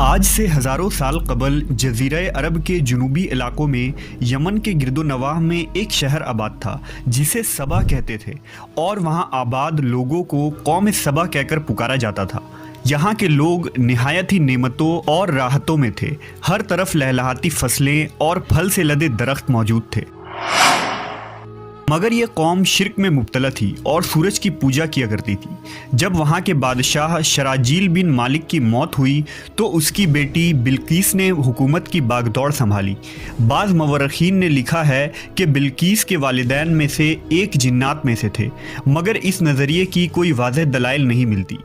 آج سے ہزاروں سال قبل جزیرہ عرب کے جنوبی علاقوں میں یمن کے گرد و نواح میں ایک شہر آباد تھا جسے سبا کہتے تھے، اور وہاں آباد لوگوں کو قوم سبا کہہ کر پکارا جاتا تھا۔ یہاں کے لوگ نہایت ہی نعمتوں اور راحتوں میں تھے، ہر طرف لہلہاتی فصلیں اور پھل سے لدے درخت موجود تھے۔ مگر یہ قوم شرک میں مبتلا تھی اور سورج کی پوجا کیا کرتی تھی۔ جب وہاں کے بادشاہ شراجیل بن مالک کی موت ہوئی تو اس کی بیٹی بلقیس نے حکومت کی باغ دوڑ سنبھالی۔ بعض مورخین نے لکھا ہے کہ بلقیس کے والدین میں سے ایک جنات میں سے تھے، مگر اس نظریے کی کوئی واضح دلائل نہیں ملتی۔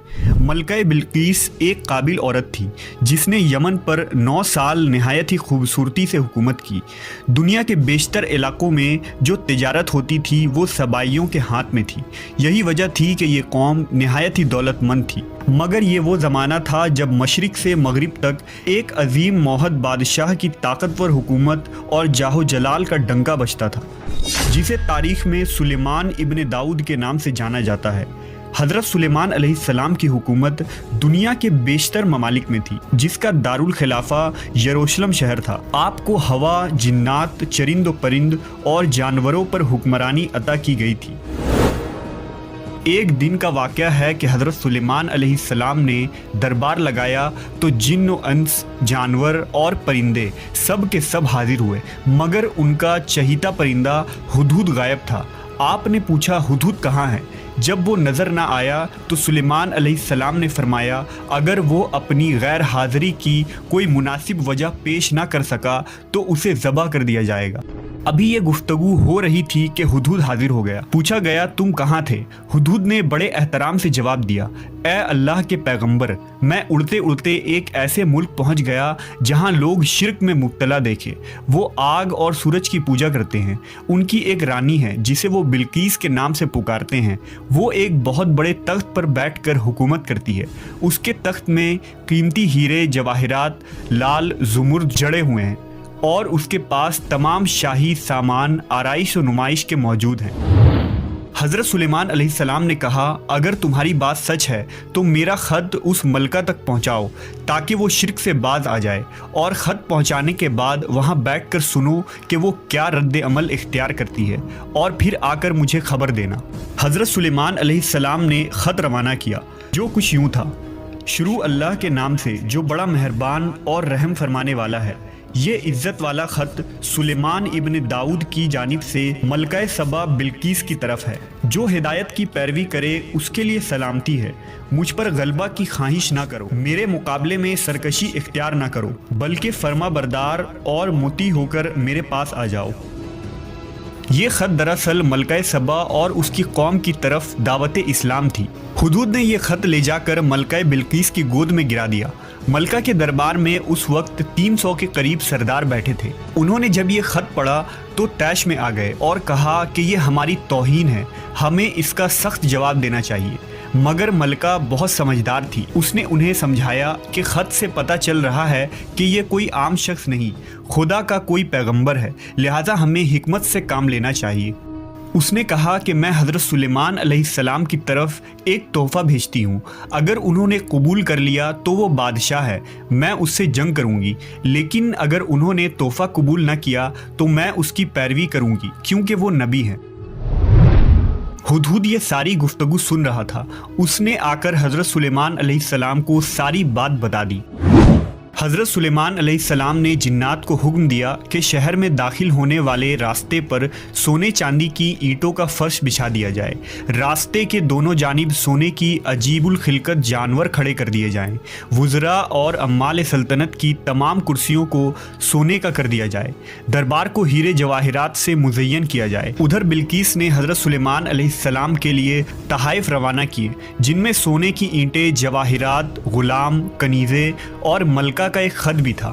ملکہ بلقیس ایک قابل عورت تھی جس نے یمن پر 9 سال نہایت ہی خوبصورتی سے حکومت کی۔ دنیا کے بیشتر علاقوں میں جو تجارت ہوتی تھی وہ سبائیوں کے ہاتھ میں تھی، یہی وجہ تھی کہ یہ قوم نہایت ہی دولت مند تھی۔ مگر یہ وہ زمانہ تھا جب مشرق سے مغرب تک ایک عظیم موحد بادشاہ کی طاقتور حکومت اور جاہ و جلال کا ڈنکا بجتا تھا، جسے تاریخ میں سلیمان ابن داؤد کے نام سے جانا جاتا ہے۔ حضرت سلیمان علیہ السلام کی حکومت دنیا کے بیشتر ممالک میں تھی، جس کا دارالخلافہ یروشلم شہر تھا۔ آپ کو ہوا، جنات، چرند و پرند اور جانوروں پر حکمرانی عطا کی گئی تھی۔ ایک دن کا واقعہ ہے کہ حضرت سلیمان علیہ السلام نے دربار لگایا تو جن و انس، جانور اور پرندے سب کے سب حاضر ہوئے، مگر ان کا چہیتا پرندہ ہدہد غائب تھا۔ آپ نے پوچھا ہدہد کہاں ہے؟ جب وہ نظر نہ آیا تو سلیمان علیہ السلام نے فرمایا اگر وہ اپنی غیر حاضری کی کوئی مناسب وجہ پیش نہ کر سکا تو اسے ذبح کر دیا جائے گا۔ ابھی یہ گفتگو ہو رہی تھی کہ ہدہد حاضر ہو گیا۔ پوچھا گیا تم کہاں تھے؟ ہدہد نے بڑے احترام سے جواب دیا، اے اللہ کے پیغمبر، میں اڑتے اڑتے ایک ایسے ملک پہنچ گیا جہاں لوگ شرک میں مبتلا دیکھے۔ وہ آگ اور سورج کی پوجا کرتے ہیں۔ ان کی ایک رانی ہے جسے وہ بلقیس کے نام سے پکارتے ہیں۔ وہ ایک بہت بڑے تخت پر بیٹھ کر حکومت کرتی ہے۔ اس کے تخت میں قیمتی ہیرے جواہرات لال زمرد جڑے ہوئے ہیں، اور اس کے پاس تمام شاہی سامان آرائش و نمائش کے موجود ہیں۔ حضرت سلیمان علیہ السلام نے کہا اگر تمہاری بات سچ ہے تو میرا خط اس ملکہ تک پہنچاؤ تاکہ وہ شرک سے باز آ جائے، اور خط پہنچانے کے بعد وہاں بیٹھ کر سنو کہ وہ کیا رد عمل اختیار کرتی ہے، اور پھر آ کر مجھے خبر دینا۔ حضرت سلیمان علیہ السلام نے خط روانہ کیا، جو کچھ یوں تھا: شروع اللہ کے نام سے جو بڑا مہربان اور رحم فرمانے والا ہے۔ یہ عزت والا خط سلیمان ابن داؤد کی جانب سے ملکہ سبا بلقیس کی طرف ہے۔ جو ہدایت کی پیروی کرے اس کے لیے سلامتی ہے۔ مجھ پر غلبہ کی خواہش نہ کرو، میرے مقابلے میں سرکشی اختیار نہ کرو، بلکہ فرما بردار اور مطیع ہو کر میرے پاس آ جاؤ۔ یہ خط دراصل ملکہ سبا اور اس کی قوم کی طرف دعوت اسلام تھی۔ ہدہد نے یہ خط لے جا کر ملکہ بلقیس کی گود میں گرا دیا۔ ملکہ کے دربار میں اس وقت 300 کے قریب سردار بیٹھے تھے۔ انہوں نے جب یہ خط پڑھا تو طیش میں آ گئے اور کہا کہ یہ ہماری توہین ہے، ہمیں اس کا سخت جواب دینا چاہیے۔ مگر ملکہ بہت سمجھدار تھی، اس نے انہیں سمجھایا کہ خط سے پتہ چل رہا ہے کہ یہ کوئی عام شخص نہیں، خدا کا کوئی پیغمبر ہے، لہٰذا ہمیں حکمت سے کام لینا چاہیے۔ اس نے کہا کہ میں حضرت سلیمان علیہ السلام کی طرف ایک تحفہ بھیجتی ہوں، اگر انہوں نے قبول کر لیا تو وہ بادشاہ ہے، میں اس سے جنگ کروں گی، لیکن اگر انہوں نے تحفہ قبول نہ کیا تو میں اس کی پیروی کروں گی کیونکہ وہ نبی ہے۔ ہدہد یہ ساری گفتگو سن رہا تھا۔ اس نے آ کر حضرت سلیمان علیہ السلام کو ساری بات بتا دی۔ حضرت سلیمان علیہ السلام نے جنات کو حکم دیا کہ شہر میں داخل ہونے والے راستے پر سونے چاندی کی اینٹوں کا فرش بچھا دیا جائے۔ راستے کے دونوں جانب سونے کی عجیب الخلقت جانور کھڑے کر دیے جائیں۔ وزراء اور عمال سلطنت کی تمام کرسیوں کو سونے کا کر دیا جائے۔ دربار کو ہیرے جواہرات سے مزین کیا جائے۔ ادھر بلقیس نے حضرت سلیمان علیہ السلام کے لیے تحائف روانہ کیے، جن میں سونے کی اینٹیں، جواہرات، غلام، کنیزیں اور ملکہ کا ایک خط بھی تھا۔